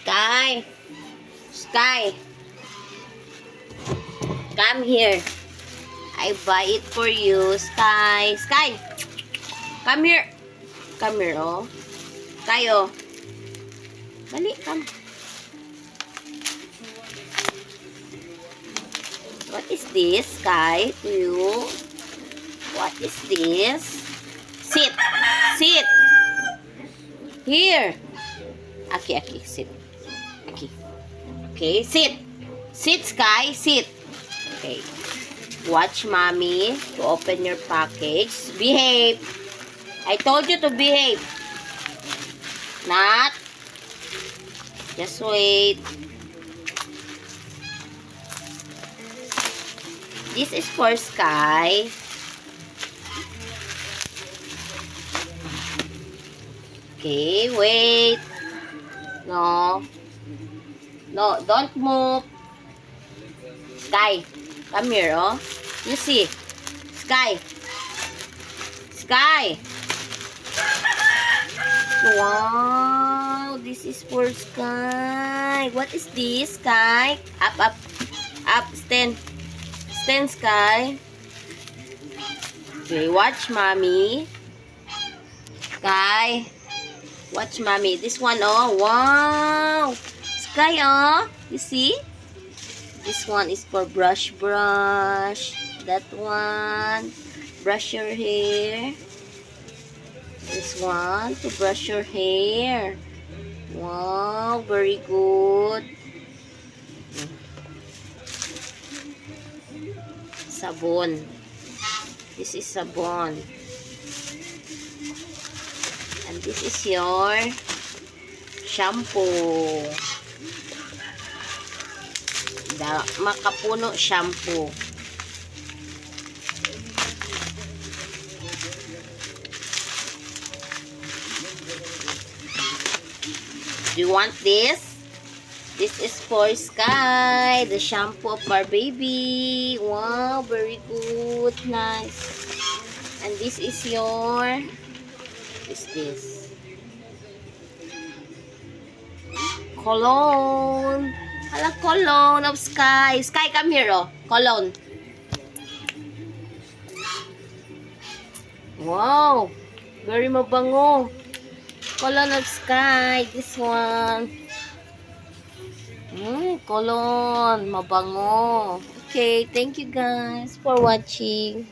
Sky. Sky. Come here. I buy it for you, Sky. Sky. Come here. Come here, oh. Sky, oh. Dali, come. What is this, Sky? To you? What is this? Sit. Sit. Here. Aki, sit. Aki. Okay, sit. Sit, Sky. Sit. Okay. Watch mommy to open your package. Behave. I told you to behave. Not. Just wait. This is for Sky. Okay, wait. No. No, don't move. Sky, come here, oh. You see? Sky. Sky. Wow, this is for Sky. What is this, Sky? Up, up. Up, stand. Stand, Sky. Okay, watch mommy. Sky. Watch mommy. This one, oh. Wow. Sky, oh. You see? This one is for brush. That one, brush your hair. This one, to brush your hair. Wow, very good. Sabon. This is sabon. And this is your shampoo. Makapuno shampoo. Do you want this? This is for Sky, the shampoo of our baby. Wow, very good, nice. And this is your, what is this? Cologne. Hala, cologne of Sky. Sky, come here, oh. Cologne. Wow. Very mabango. Cologne of Sky. This one. Cologne. Mabango. Okay, thank you guys for watching.